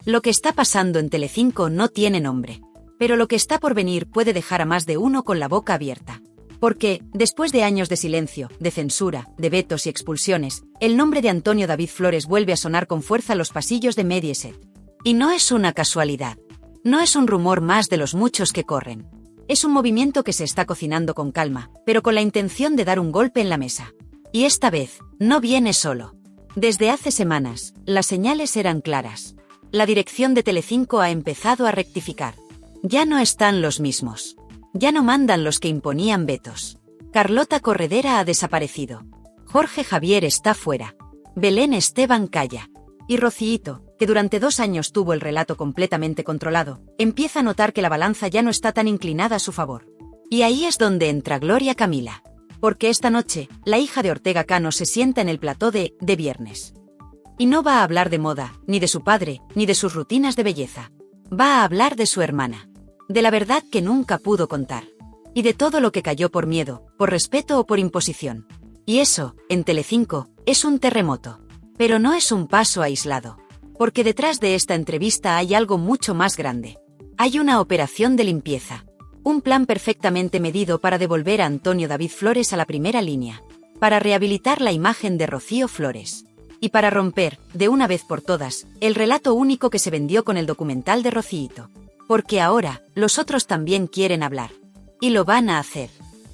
Lo que está pasando en Telecinco no tiene nombre. Pero lo que está por venir puede dejar a más de uno con la boca abierta. Porque, después de años de silencio, de censura, de vetos y expulsiones, el nombre de Antonio David Flores vuelve a sonar con fuerza los pasillos de Mediaset. Y no es una casualidad. No es un rumor más de los muchos que corren. Es un movimiento que se está cocinando con calma, pero con la intención de dar un golpe en la mesa. Y esta vez, no viene solo. Desde hace semanas, las señales eran claras. La dirección de Telecinco ha empezado a rectificar. Ya no están los mismos. Ya no mandan los que imponían vetos. Carlota Corredera ha desaparecido. Jorge Javier está fuera. Belén Esteban calla. Y Rocíito, que durante 2 años tuvo el relato completamente controlado, empieza a notar que la balanza ya no está tan inclinada a su favor. Y ahí es donde entra Gloria Camila. Porque esta noche, la hija de Ortega Cano se sienta en el plató de Viernes. Y no va a hablar de moda, ni de su padre, ni de sus rutinas de belleza. Va a hablar de su hermana. De la verdad que nunca pudo contar. Y de todo lo que cayó por miedo, por respeto o por imposición. Y eso, en Telecinco, es un terremoto. Pero no es un paso aislado. Porque detrás de esta entrevista hay algo mucho más grande. Hay una operación de limpieza. Un plan perfectamente medido para devolver a Antonio David Flores a la primera línea. Para rehabilitar la imagen de Rocío Flores. Y para romper, de una vez por todas, el relato único que se vendió con el documental de Rocíito. Porque ahora, los otros también quieren hablar. Y lo van a hacer.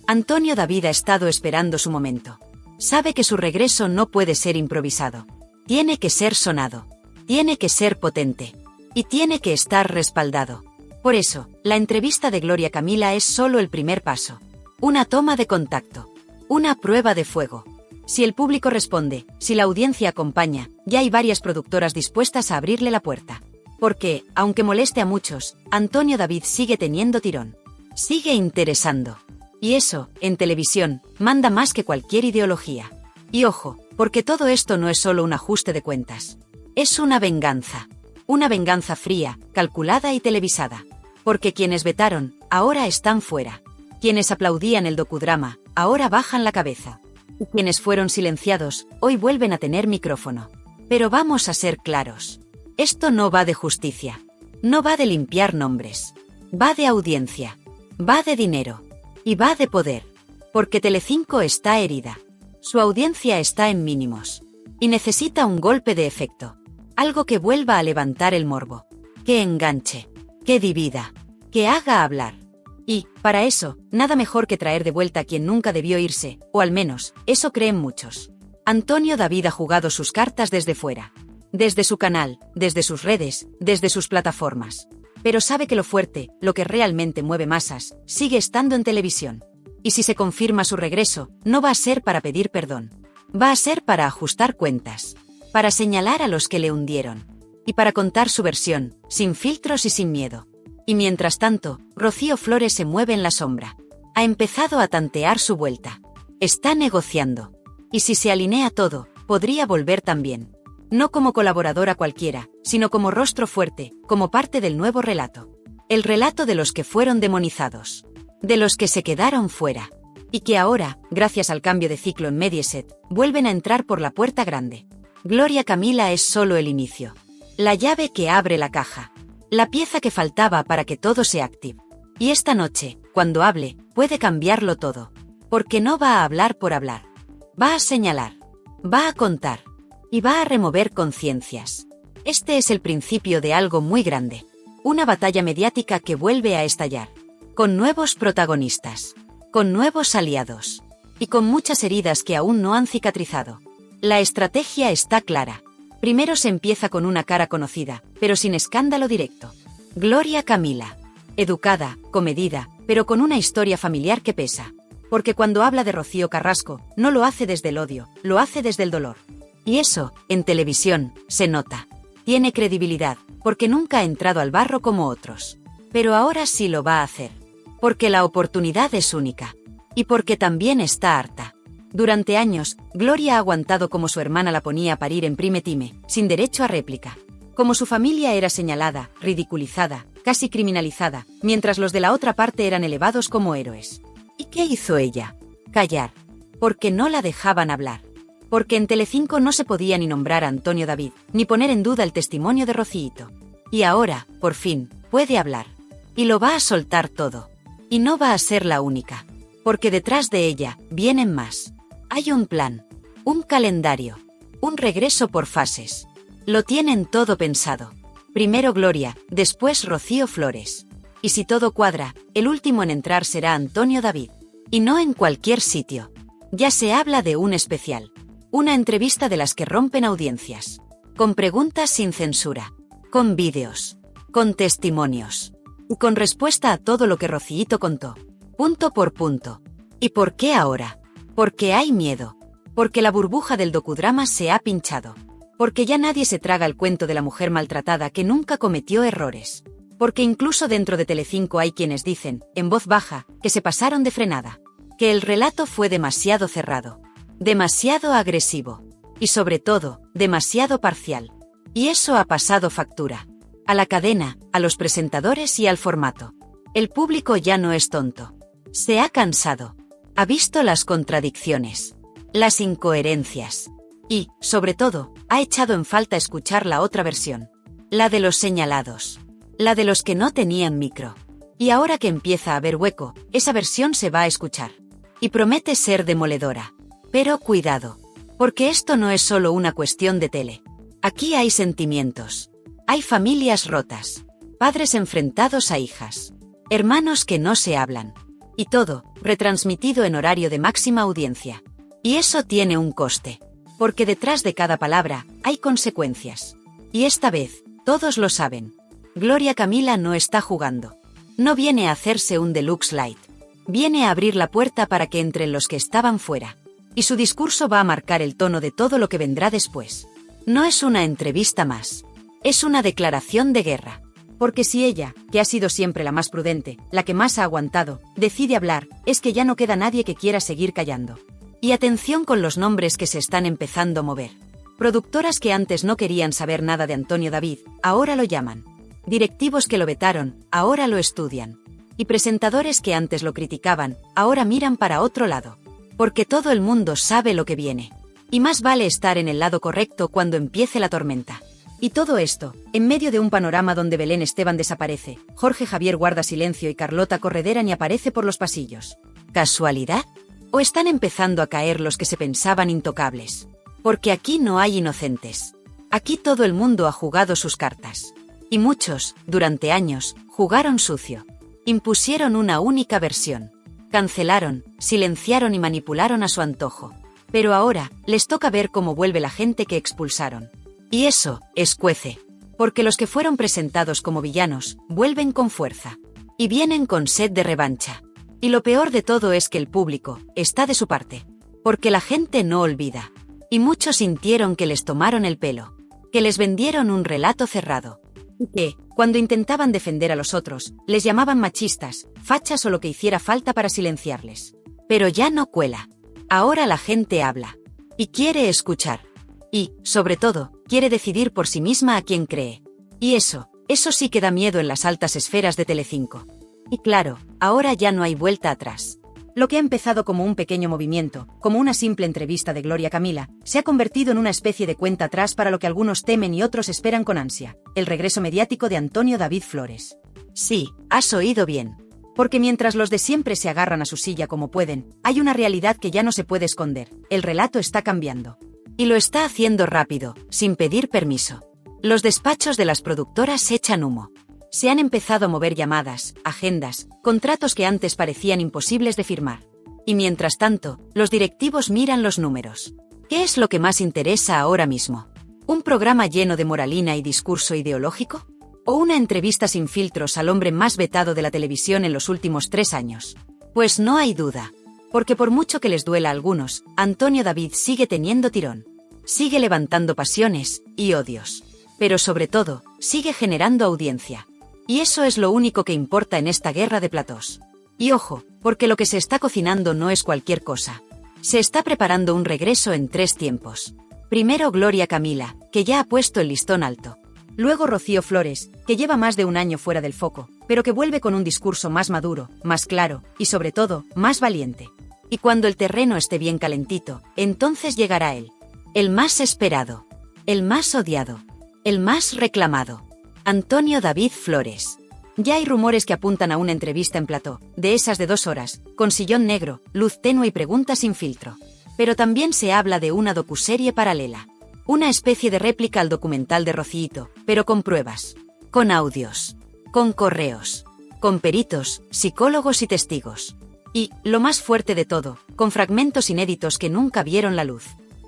Antonio David ha estado esperando su momento. Sabe que su regreso no puede ser improvisado. Tiene que ser sonado. Tiene que ser potente. Y tiene que estar respaldado. Por eso, la entrevista de Gloria Camila es solo el primer paso. Una toma de contacto. Una prueba de fuego. Si el público responde, si la audiencia acompaña, ya hay varias productoras dispuestas a abrirle la puerta. Porque, aunque moleste a muchos, Antonio David sigue teniendo tirón. Sigue interesando. Y eso, en televisión, manda más que cualquier ideología. Y ojo, porque todo esto no es solo un ajuste de cuentas. Es una venganza. Una venganza fría, calculada y televisada. Porque quienes vetaron, ahora están fuera. Quienes aplaudían el docudrama, ahora bajan la cabeza. Quienes fueron silenciados, hoy vuelven a tener micrófono. Pero vamos a ser claros. Esto no va de justicia. No va de limpiar nombres. Va de audiencia. Va de dinero. Y va de poder. Porque Telecinco está herida. Su audiencia está en mínimos. Y necesita un golpe de efecto. Algo que vuelva a levantar el morbo. Que enganche. Que divida. Que haga hablar. Y, para eso, nada mejor que traer de vuelta a quien nunca debió irse, o al menos, eso creen muchos. Antonio David ha jugado sus cartas desde fuera. Desde su canal, desde sus redes, desde sus plataformas. Pero sabe que lo fuerte, lo que realmente mueve masas, sigue estando en televisión. Y si se confirma su regreso, no va a ser para pedir perdón. Va a ser para ajustar cuentas. Para señalar a los que le hundieron. Y para contar su versión, sin filtros y sin miedo. Y mientras tanto, Rocío Flores se mueve en la sombra. Ha empezado a tantear su vuelta. Está negociando. Y si se alinea todo, podría volver también. No como colaboradora cualquiera, sino como rostro fuerte, como parte del nuevo relato. El relato de los que fueron demonizados. De los que se quedaron fuera. Y que ahora, gracias al cambio de ciclo en Mediaset, vuelven a entrar por la puerta grande. Gloria Camila es solo el inicio. La llave que abre la caja. La pieza que faltaba para que todo se active. Y esta noche, cuando hable, puede cambiarlo todo. Porque no va a hablar por hablar. Va a señalar. Va a contar. Y va a remover conciencias. Este es el principio de algo muy grande. Una batalla mediática que vuelve a estallar. Con nuevos protagonistas. Con nuevos aliados. Y con muchas heridas que aún no han cicatrizado. La estrategia está clara. Primero se empieza con una cara conocida, pero sin escándalo directo. Gloria Camila. Educada, comedida, pero con una historia familiar que pesa. Porque cuando habla de Rocío Carrasco, no lo hace desde el odio, lo hace desde el dolor. Y eso, en televisión, se nota. Tiene credibilidad, porque nunca ha entrado al barro como otros. Pero ahora sí lo va a hacer. Porque la oportunidad es única. Y porque también está harta. Durante años, Gloria ha aguantado como su hermana la ponía a parir en prime time, sin derecho a réplica. Como su familia era señalada, ridiculizada, casi criminalizada, mientras los de la otra parte eran elevados como héroes. ¿Y qué hizo ella? Callar. Porque no la dejaban hablar. Porque en Telecinco no se podía ni nombrar a Antonio David, ni poner en duda el testimonio de Rocíito. Y ahora, por fin, puede hablar. Y lo va a soltar todo. Y no va a ser la única. Porque detrás de ella, vienen más. Hay un plan. Un calendario. Un regreso por fases. Lo tienen todo pensado. Primero Gloria, después Rocío Flores. Y si todo cuadra, el último en entrar será Antonio David. Y no en cualquier sitio. Ya se habla de un especial. Una entrevista de las que rompen audiencias. Con preguntas sin censura. Con vídeos. Con testimonios. Y con respuesta a todo lo que Rocíito contó. Punto por punto. ¿Y por qué ahora? Porque hay miedo. Porque la burbuja del docudrama se ha pinchado. Porque ya nadie se traga el cuento de la mujer maltratada que nunca cometió errores. Porque incluso dentro de Telecinco hay quienes dicen, en voz baja, que se pasaron de frenada. Que el relato fue demasiado cerrado. Demasiado agresivo. Y sobre todo, demasiado parcial. Y eso ha pasado factura. A la cadena, a los presentadores y al formato. El público ya no es tonto. Se ha cansado. Ha visto las contradicciones. Las incoherencias. Y, sobre todo, ha echado en falta escuchar la otra versión. La de los señalados. La de los que no tenían micro. Y ahora que empieza a haber hueco, esa versión se va a escuchar. Y promete ser demoledora. Pero cuidado. Porque esto no es solo una cuestión de tele. Aquí hay sentimientos. Hay familias rotas. Padres enfrentados a hijas. Hermanos que no se hablan. Y todo, retransmitido en horario de máxima audiencia. Y eso tiene un coste. Porque detrás de cada palabra, hay consecuencias. Y esta vez, todos lo saben. Gloria Camila no está jugando. No viene a hacerse un deluxe light. Viene a abrir la puerta para que entren los que estaban fuera. Y su discurso va a marcar el tono de todo lo que vendrá después. No es una entrevista más. Es una declaración de guerra. Porque si ella, que ha sido siempre la más prudente, la que más ha aguantado, decide hablar, es que ya no queda nadie que quiera seguir callando. Y atención con los nombres que se están empezando a mover. Productoras que antes no querían saber nada de Antonio David, ahora lo llaman. Directivos que lo vetaron, ahora lo estudian. Y presentadores que antes lo criticaban, ahora miran para otro lado. Porque todo el mundo sabe lo que viene. Y más vale estar en el lado correcto cuando empiece la tormenta. Y todo esto, en medio de un panorama donde Belén Esteban desaparece, Jorge Javier guarda silencio y Carlota Corredera ni aparece por los pasillos. ¿Casualidad? ¿O están empezando a caer los que se pensaban intocables? Porque aquí no hay inocentes. Aquí todo el mundo ha jugado sus cartas. Y muchos, durante años, jugaron sucio. Impusieron una única versión. Cancelaron, silenciaron y manipularon a su antojo. Pero ahora, les toca ver cómo vuelve la gente que expulsaron. Y eso, escuece. Porque los que fueron presentados como villanos, vuelven con fuerza. Y vienen con sed de revancha. Y lo peor de todo es que el público, está de su parte. Porque la gente no olvida. Y muchos sintieron que les tomaron el pelo. Que les vendieron un relato cerrado. Y que, cuando intentaban defender a los otros, les llamaban machistas, fachas o lo que hiciera falta para silenciarles. Pero ya no cuela. Ahora la gente habla. Y quiere escuchar. Y, sobre todo, quiere decidir por sí misma a quién cree. Y eso sí que da miedo en las altas esferas de Telecinco. Y claro, ahora ya no hay vuelta atrás. Lo que ha empezado como un pequeño movimiento, como una simple entrevista de Gloria Camila, se ha convertido en una especie de cuenta atrás para lo que algunos temen y otros esperan con ansia, el regreso mediático de Antonio David Flores. Sí, has oído bien. Porque mientras los de siempre se agarran a su silla como pueden, hay una realidad que ya no se puede esconder, el relato está cambiando. Y lo está haciendo rápido, sin pedir permiso. Los despachos de las productoras echan humo. Se han empezado a mover llamadas, agendas, contratos que antes parecían imposibles de firmar. Y mientras tanto, los directivos miran los números. ¿Qué es lo que más interesa ahora mismo? ¿Un programa lleno de moralina y discurso ideológico? ¿O una entrevista sin filtros al hombre más vetado de la televisión en los últimos 3 años? Pues no hay duda. Porque por mucho que les duela a algunos, Antonio David sigue teniendo tirón. Sigue levantando pasiones y odios. Pero sobre todo, sigue generando audiencia. Y eso es lo único que importa en esta guerra de platós. Y ojo, porque lo que se está cocinando no es cualquier cosa. Se está preparando un regreso en 3 tiempos. Primero Gloria Camila, que ya ha puesto el listón alto. Luego Rocío Flores, que lleva más de un año fuera del foco, pero que vuelve con un discurso más maduro, más claro, y sobre todo, más valiente. Y cuando el terreno esté bien calentito, entonces llegará él. El más esperado. El más odiado. El más reclamado. Antonio David Flores. Ya hay rumores que apuntan a una entrevista en plató, de esas de 2 horas, con sillón negro, luz tenue y preguntas sin filtro. Pero también se habla de una docuserie paralela. Una especie de réplica al documental de Rocíito, pero con pruebas. Con audios. Con correos. Con peritos, psicólogos y testigos. Y, lo más fuerte de todo, con fragmentos inéditos que nunca vieron la luz.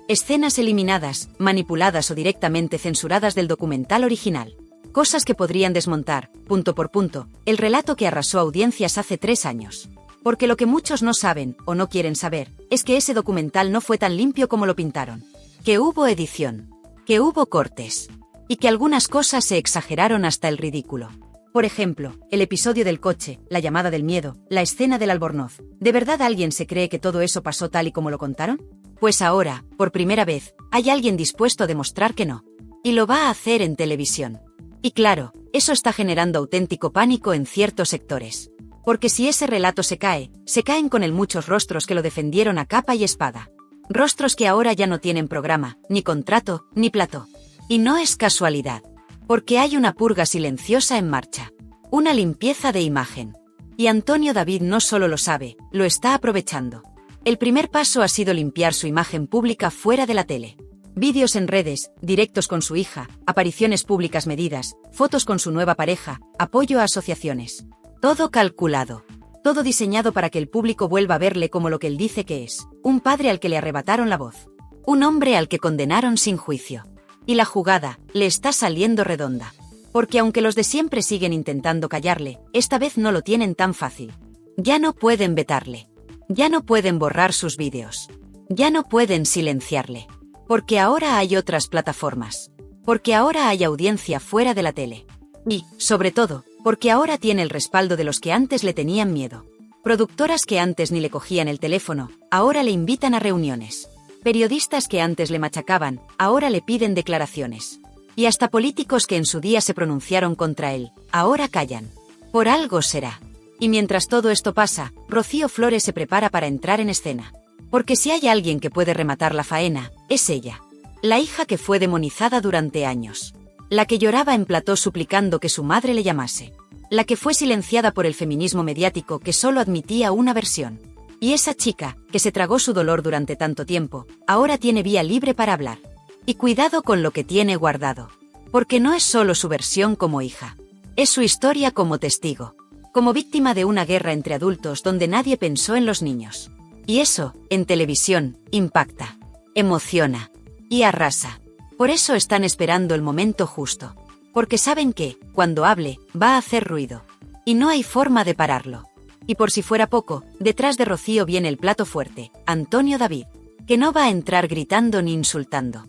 Escenas eliminadas, manipuladas o directamente censuradas del documental original. Cosas que podrían desmontar, punto por punto, el relato que arrasó audiencias hace 3 años. Porque lo que muchos no saben, o no quieren saber, es que ese documental no fue tan limpio como lo pintaron. Que hubo edición. Que hubo cortes. Y que algunas cosas se exageraron hasta el ridículo. Por ejemplo, el episodio del coche, la llamada del miedo, la escena del albornoz. ¿De verdad alguien se cree que todo eso pasó tal y como lo contaron? Pues ahora, por primera vez, hay alguien dispuesto a demostrar que no. Y lo va a hacer en televisión. Y claro, eso está generando auténtico pánico en ciertos sectores. Porque si ese relato se caen con él muchos rostros que lo defendieron a capa y espada. Rostros que ahora ya no tienen programa, ni contrato, ni plató. Y no es casualidad. Porque hay una purga silenciosa en marcha. Una limpieza de imagen. Y Antonio David no solo lo sabe, lo está aprovechando. El primer paso ha sido limpiar su imagen pública fuera de la tele. Vídeos en redes, directos con su hija, apariciones públicas medidas, fotos con su nueva pareja, apoyo a asociaciones. Todo calculado. Todo diseñado para que el público vuelva a verle como lo que él dice que es. Un padre al que le arrebataron la voz. Un hombre al que condenaron sin juicio. Y la jugada le está saliendo redonda. Porque aunque los de siempre siguen intentando callarle, esta vez no lo tienen tan fácil. Ya no pueden vetarle. Ya no pueden borrar sus vídeos. Ya no pueden silenciarle. Porque ahora hay otras plataformas. Porque ahora hay audiencia fuera de la tele. Y, sobre todo, porque ahora tiene el respaldo de los que antes le tenían miedo. Productoras que antes ni le cogían el teléfono, ahora le invitan a reuniones. Periodistas que antes le machacaban, ahora le piden declaraciones. Y hasta políticos que en su día se pronunciaron contra él, ahora callan. Por algo será. Y mientras todo esto pasa, Rocío Flores se prepara para entrar en escena. Porque si hay alguien que puede rematar la faena, es ella. La hija que fue demonizada durante años. La que lloraba en plató suplicando que su madre le llamase. La que fue silenciada por el feminismo mediático que solo admitía una versión. Y esa chica, que se tragó su dolor durante tanto tiempo, ahora tiene vía libre para hablar. Y cuidado con lo que tiene guardado. Porque no es solo su versión como hija. Es su historia como testigo. Como víctima de una guerra entre adultos donde nadie pensó en los niños. Y eso, en televisión, impacta, emociona y arrasa. Por eso están esperando el momento justo. Porque saben que, cuando hable, va a hacer ruido. Y no hay forma de pararlo. Y por si fuera poco, detrás de Rocío viene el plato fuerte, Antonio David. Que no va a entrar gritando ni insultando.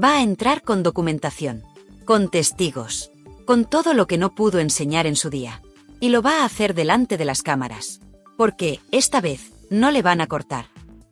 Va a entrar con documentación. Con testigos. Con todo lo que no pudo enseñar en su día. Y lo va a hacer delante de las cámaras. Porque, esta vez, no le van a cortar.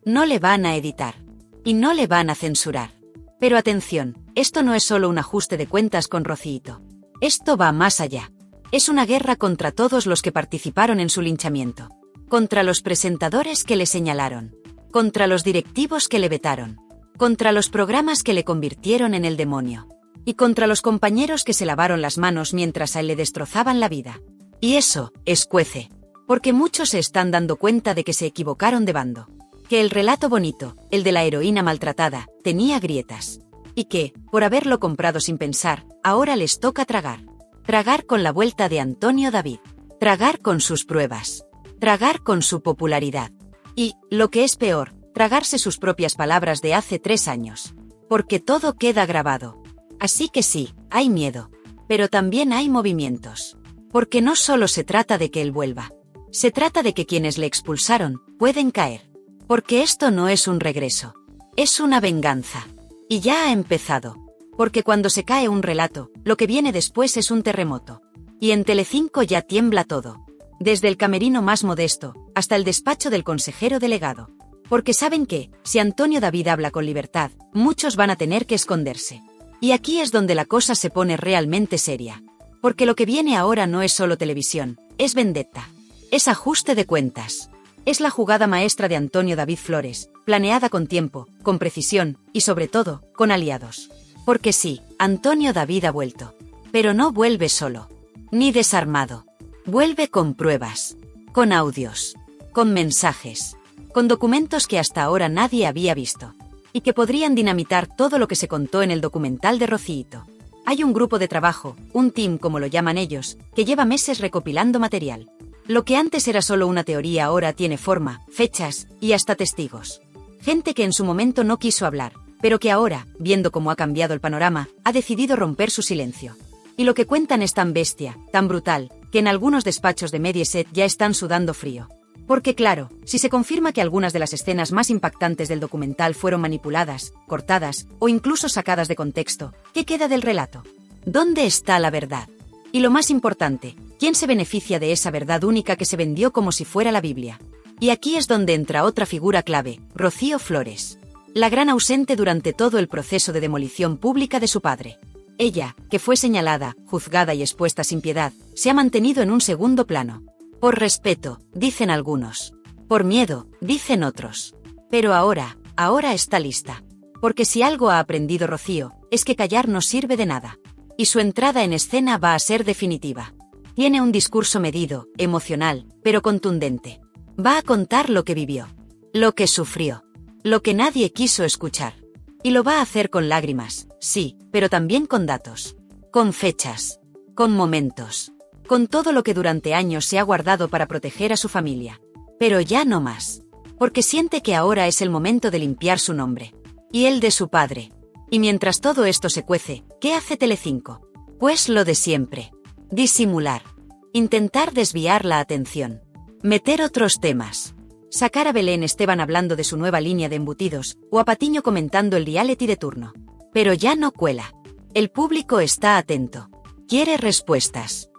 No le van a editar. Y no le van a censurar. Pero atención, esto no es solo un ajuste de cuentas con Rocíito. Esto va más allá. Es una guerra contra todos los que participaron en su linchamiento. Contra los presentadores que le señalaron. Contra los directivos que le vetaron. Contra los programas que le convirtieron en el demonio. Y contra los compañeros que se lavaron las manos mientras a él le destrozaban la vida. Y eso, escuece. Porque muchos se están dando cuenta de que se equivocaron de bando. Que el relato bonito, el de la heroína maltratada, tenía grietas. Y que, por haberlo comprado sin pensar, ahora les toca tragar. Tragar con la vuelta de Antonio David. Tragar con sus pruebas. Tragar con su popularidad. Y, lo que es peor, tragarse sus propias palabras de hace 3 años. Porque todo queda grabado. Así que sí, hay miedo. Pero también hay movimientos. Porque no solo se trata de que él vuelva. Se trata de que quienes le expulsaron, pueden caer. Porque esto no es un regreso. Es una venganza. Y ya ha empezado. Porque cuando se cae un relato, lo que viene después es un terremoto. Y en Telecinco ya tiembla todo. Desde el camerino más modesto, hasta el despacho del consejero delegado. Porque saben que, si Antonio David habla con libertad, muchos van a tener que esconderse. Y aquí es donde la cosa se pone realmente seria. Porque lo que viene ahora no es solo televisión, es vendetta. Es ajuste de cuentas. Es la jugada maestra de Antonio David Flores, planeada con tiempo, con precisión, y sobre todo, con aliados. Porque sí, Antonio David ha vuelto. Pero no vuelve solo, ni desarmado. Vuelve con pruebas, con audios, con mensajes, con documentos que hasta ahora nadie había visto, y que podrían dinamitar todo lo que se contó en el documental de Rocíito. Hay un grupo de trabajo, un team como lo llaman ellos, que lleva meses recopilando material. Lo que antes era solo una teoría ahora tiene forma, fechas y hasta testigos. Gente que en su momento no quiso hablar, pero que ahora, viendo cómo ha cambiado el panorama, ha decidido romper su silencio. Y lo que cuentan es tan bestia, tan brutal, que en algunos despachos de Mediaset ya están sudando frío. Porque claro, si se confirma que algunas de las escenas más impactantes del documental fueron manipuladas, cortadas o incluso sacadas de contexto, ¿qué queda del relato? ¿Dónde está la verdad? Y lo más importante, ¿quién se beneficia de esa verdad única que se vendió como si fuera la Biblia? Y aquí es donde entra otra figura clave, Rocío Flores. La gran ausente durante todo el proceso de demolición pública de su padre. Ella, que fue señalada, juzgada y expuesta sin piedad, se ha mantenido en un segundo plano. Por respeto, dicen algunos. Por miedo, dicen otros. Pero ahora está lista. Porque si algo ha aprendido Rocío, es que callar no sirve de nada. Y su entrada en escena va a ser definitiva. Tiene un discurso medido, emocional, pero contundente. Va a contar lo que vivió, lo que sufrió, lo que nadie quiso escuchar. Y lo va a hacer con lágrimas, sí, pero también con datos, con fechas, con momentos, con todo lo que durante años se ha guardado para proteger a su familia. Pero ya no más. Porque siente que ahora es el momento de limpiar su nombre. Y el de su padre. Y mientras todo esto se cuece, ¿qué hace Telecinco? Pues lo de siempre. Disimular. Intentar desviar la atención. Meter otros temas. Sacar a Belén Esteban hablando de su nueva línea de embutidos, o a Patiño comentando el reality de turno. Pero ya no cuela. El público está atento. Quiere respuestas.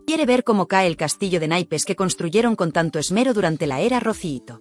Quiere ver cómo cae el castillo de naipes que construyeron con tanto esmero durante la era Rocíito.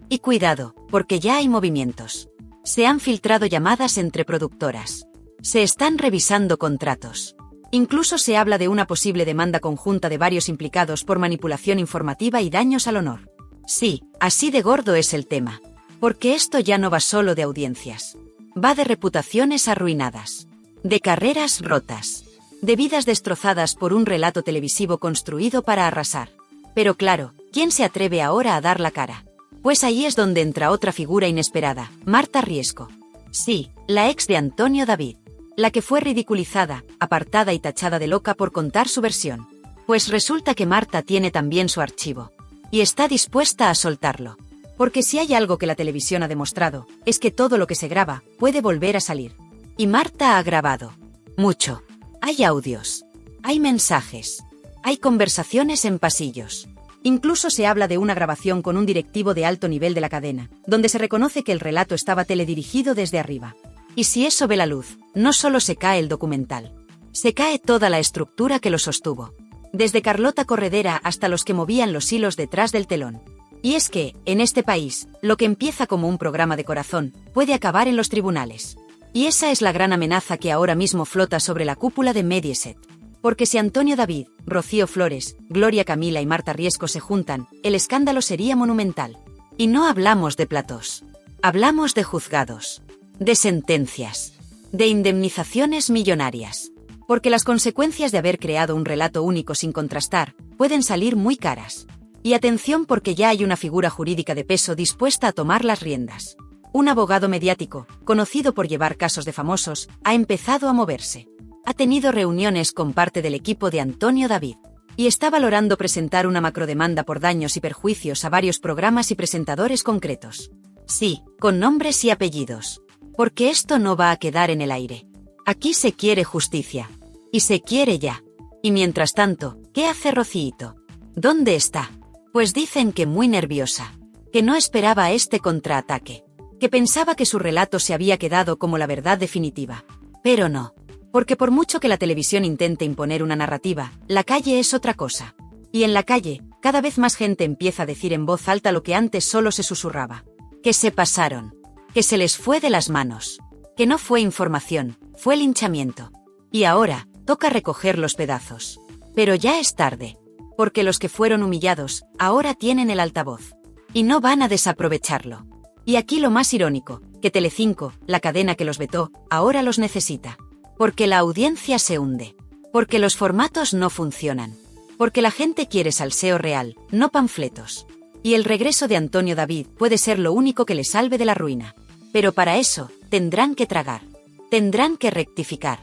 Y cuidado, porque ya hay movimientos. Se han filtrado llamadas entre productoras. Se están revisando contratos. Incluso se habla de una posible demanda conjunta de varios implicados por manipulación informativa y daños al honor. Sí, así de gordo es el tema. Porque esto ya no va solo de audiencias. Va de reputaciones arruinadas. De carreras rotas. De vidas destrozadas por un relato televisivo construido para arrasar. Pero claro, ¿quién se atreve ahora a dar la cara? Pues ahí es donde entra otra figura inesperada, Marta Riesco. Sí, la ex de Antonio David. La que fue ridiculizada, apartada y tachada de loca por contar su versión. Pues resulta que Marta tiene también su archivo. Y está dispuesta a soltarlo. Porque si hay algo que la televisión ha demostrado, es que todo lo que se graba puede volver a salir. Y Marta ha grabado. Mucho. Hay audios. Hay mensajes. Hay conversaciones en pasillos. Incluso se habla de una grabación con un directivo de alto nivel de la cadena, donde se reconoce que el relato estaba teledirigido desde arriba. Y si eso ve la luz, no solo se cae el documental. Se cae toda la estructura que lo sostuvo. Desde Carlota Corredera hasta los que movían los hilos detrás del telón. Y es que, en este país, lo que empieza como un programa de corazón, puede acabar en los tribunales. Y esa es la gran amenaza que ahora mismo flota sobre la cúpula de Mediaset. Porque si Antonio David, Rocío Flores, Gloria Camila y Marta Riesco se juntan, el escándalo sería monumental. Y no hablamos de platós. Hablamos de juzgados. De sentencias. De indemnizaciones millonarias. Porque las consecuencias de haber creado un relato único sin contrastar, pueden salir muy caras. Y atención porque ya hay una figura jurídica de peso dispuesta a tomar las riendas. Un abogado mediático, conocido por llevar casos de famosos, ha empezado a moverse. Ha tenido reuniones con parte del equipo de Antonio David. Y está valorando presentar una macrodemanda por daños y perjuicios a varios programas y presentadores concretos. Sí, con nombres y apellidos. Porque esto no va a quedar en el aire. Aquí se quiere justicia. Y se quiere ya. Y mientras tanto, ¿qué hace Rocíito? ¿Dónde está? Pues dicen que muy nerviosa. Que no esperaba este contraataque. Que pensaba que su relato se había quedado como la verdad definitiva. Pero no. Porque por mucho que la televisión intente imponer una narrativa, la calle es otra cosa. Y en la calle, cada vez más gente empieza a decir en voz alta lo que antes solo se susurraba. Que se pasaron. Que se les fue de las manos. Que no fue información, fue linchamiento. Y ahora, toca recoger los pedazos. Pero ya es tarde. Porque los que fueron humillados, ahora tienen el altavoz. Y no van a desaprovecharlo. Y aquí lo más irónico, que Telecinco, la cadena que los vetó, ahora los necesita. Porque la audiencia se hunde. Porque los formatos no funcionan. Porque la gente quiere salseo real, no panfletos. Y el regreso de Antonio David puede ser lo único que le salve de la ruina. Pero para eso, tendrán que tragar. Tendrán que rectificar.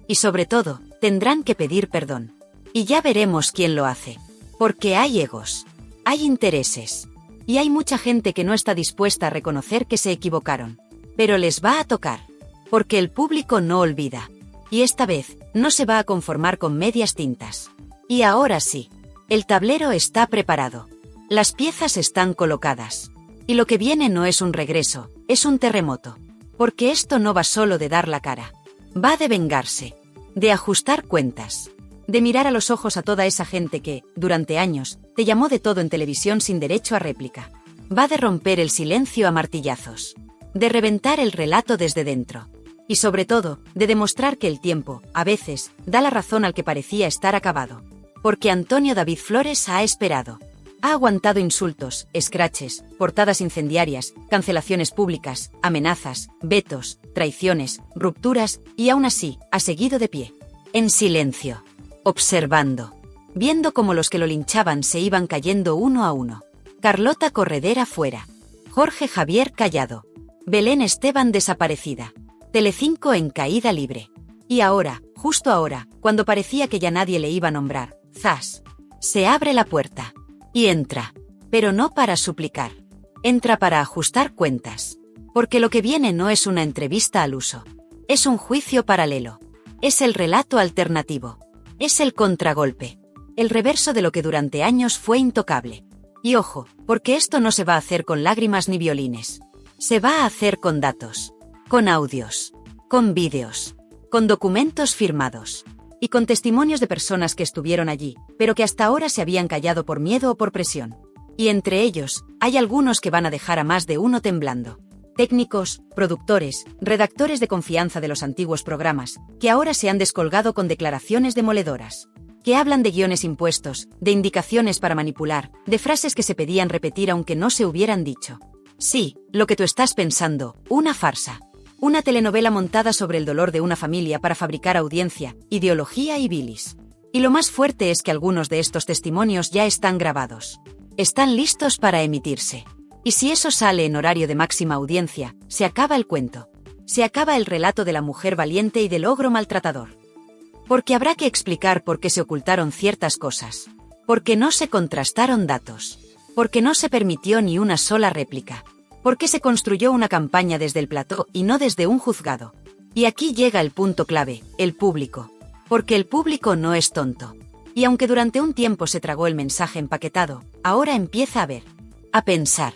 Y sobre todo, tendrán que pedir perdón. Y ya veremos quién lo hace. Porque hay egos. Hay intereses. Y hay mucha gente que no está dispuesta a reconocer que se equivocaron. Pero les va a tocar. Porque el público no olvida. Y esta vez, no se va a conformar con medias tintas. Y ahora sí. El tablero está preparado. Las piezas están colocadas. Y lo que viene no es un regreso, es un terremoto. Porque esto no va solo de dar la cara. Va de vengarse. De ajustar cuentas. De mirar a los ojos a toda esa gente que, durante años, te llamó de todo en televisión sin derecho a réplica. Va de romper el silencio a martillazos. De reventar el relato desde dentro. Y sobre todo, de demostrar que el tiempo, a veces, da la razón al que parecía estar acabado. Porque Antonio David Flores ha esperado. Ha aguantado insultos, escraches, portadas incendiarias, cancelaciones públicas, amenazas, vetos, traiciones, rupturas, y aún así, ha seguido de pie. En silencio. Observando. Viendo cómo los que lo linchaban se iban cayendo uno a uno. Carlota Corredera fuera. Jorge Javier callado. Belén Esteban desaparecida. Telecinco en caída libre. Y ahora, justo ahora, cuando parecía que ya nadie le iba a nombrar, ¡zas! Se abre la puerta. Y entra. Pero no para suplicar. Entra para ajustar cuentas. Porque lo que viene no es una entrevista al uso. Es un juicio paralelo. Es el relato alternativo. Es el contragolpe. El reverso de lo que durante años fue intocable. Y ojo, porque esto no se va a hacer con lágrimas ni violines. Se va a hacer con datos. Con audios. Con vídeos. Con documentos firmados. Y con testimonios de personas que estuvieron allí, pero que hasta ahora se habían callado por miedo o por presión. Y entre ellos, hay algunos que van a dejar a más de uno temblando. Técnicos, productores, redactores de confianza de los antiguos programas, que ahora se han descolgado con declaraciones demoledoras. Que hablan de guiones impuestos, de indicaciones para manipular, de frases que se pedían repetir aunque no se hubieran dicho. Sí, lo que tú estás pensando, una farsa. Una telenovela montada sobre el dolor de una familia para fabricar audiencia, ideología y bilis. Y lo más fuerte es que algunos de estos testimonios ya están grabados. Están listos para emitirse. Y si eso sale en horario de máxima audiencia, se acaba el cuento. Se acaba el relato de la mujer valiente y del ogro maltratador. Porque habrá que explicar por qué se ocultaron ciertas cosas. Porque no se contrastaron datos. Porque no se permitió ni una sola réplica. Porque se construyó una campaña desde el plató y no desde un juzgado. Y aquí llega el punto clave, el público. Porque el público no es tonto. Y aunque durante un tiempo se tragó el mensaje empaquetado, ahora empieza a ver, a pensar,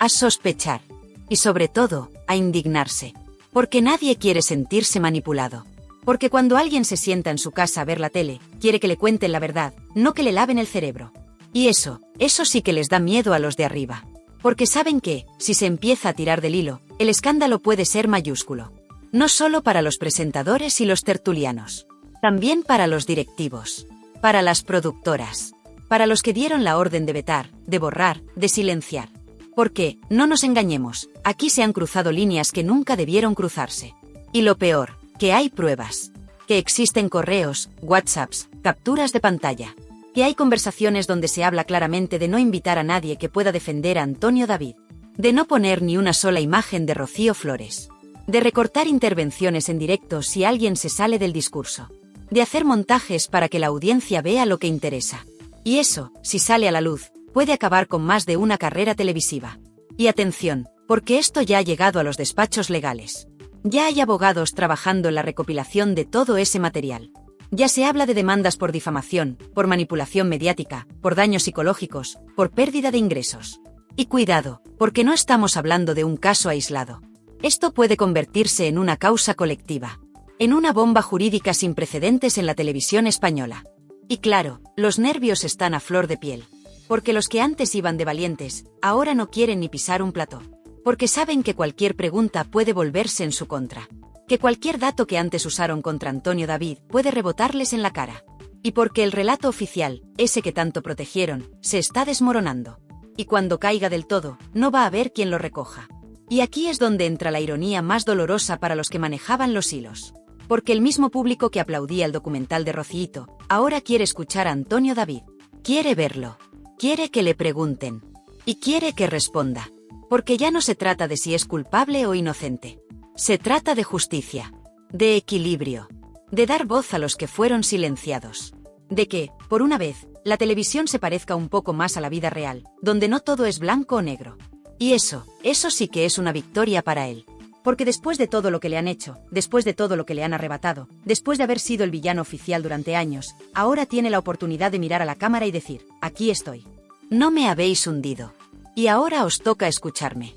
a sospechar. Y sobre todo, a indignarse. Porque nadie quiere sentirse manipulado. Porque cuando alguien se sienta en su casa a ver la tele, quiere que le cuenten la verdad, no que le laven el cerebro. Y eso sí que les da miedo a los de arriba. Porque saben que, si se empieza a tirar del hilo, el escándalo puede ser mayúsculo. No solo para los presentadores y los tertulianos. También para los directivos. Para las productoras. Para los que dieron la orden de vetar, de borrar, de silenciar. Porque, no nos engañemos, aquí se han cruzado líneas que nunca debieron cruzarse. Y lo peor, que hay pruebas. Que existen correos, WhatsApps, capturas de pantalla. Que hay conversaciones donde se habla claramente de no invitar a nadie que pueda defender a Antonio David. De no poner ni una sola imagen de Rocío Flores. De recortar intervenciones en directo si alguien se sale del discurso. De hacer montajes para que la audiencia vea lo que interesa. Y eso, si sale a la luz, puede acabar con más de una carrera televisiva. Y atención, porque esto ya ha llegado a los despachos legales. Ya hay abogados trabajando en la recopilación de todo ese material. Ya se habla de demandas por difamación, por manipulación mediática, por daños psicológicos, por pérdida de ingresos. Y cuidado, porque no estamos hablando de un caso aislado. Esto puede convertirse en una causa colectiva. En una bomba jurídica sin precedentes en la televisión española. Y claro, los nervios están a flor de piel. Porque los que antes iban de valientes, ahora no quieren ni pisar un plató. Porque saben que cualquier pregunta puede volverse en su contra. Que cualquier dato que antes usaron contra Antonio David puede rebotarles en la cara. Y porque el relato oficial, ese que tanto protegieron, se está desmoronando. Y cuando caiga del todo, no va a haber quien lo recoja. Y aquí es donde entra la ironía más dolorosa para los que manejaban los hilos. Porque el mismo público que aplaudía el documental de Rocíito, ahora quiere escuchar a Antonio David. Quiere verlo. Quiere que le pregunten. Y quiere que responda. Porque ya no se trata de si es culpable o inocente. Se trata de justicia. De equilibrio. De dar voz a los que fueron silenciados. De que, por una vez, la televisión se parezca un poco más a la vida real, donde no todo es blanco o negro. Y eso sí que es una victoria para él. Porque después de todo lo que le han hecho, después de todo lo que le han arrebatado, después de haber sido el villano oficial durante años, ahora tiene la oportunidad de mirar a la cámara y decir, aquí estoy. No me habéis hundido. Y ahora os toca escucharme.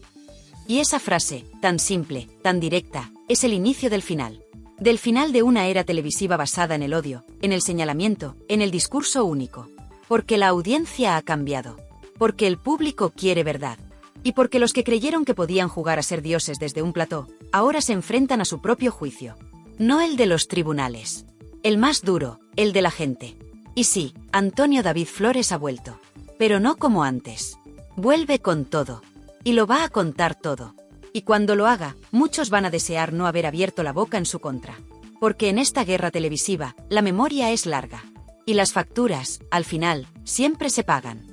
Y esa frase, tan simple, tan directa, es el inicio del final. Del final de una era televisiva basada en el odio, en el señalamiento, en el discurso único. Porque la audiencia ha cambiado. Porque el público quiere verdad. Y porque los que creyeron que podían jugar a ser dioses desde un plató, ahora se enfrentan a su propio juicio. No el de los tribunales. El más duro, el de la gente. Y sí, Antonio David Flores ha vuelto. Pero no como antes. Vuelve con todo. Y lo va a contar todo. Y cuando lo haga, muchos van a desear no haber abierto la boca en su contra. Porque en esta guerra televisiva, la memoria es larga. Y las facturas, al final, siempre se pagan.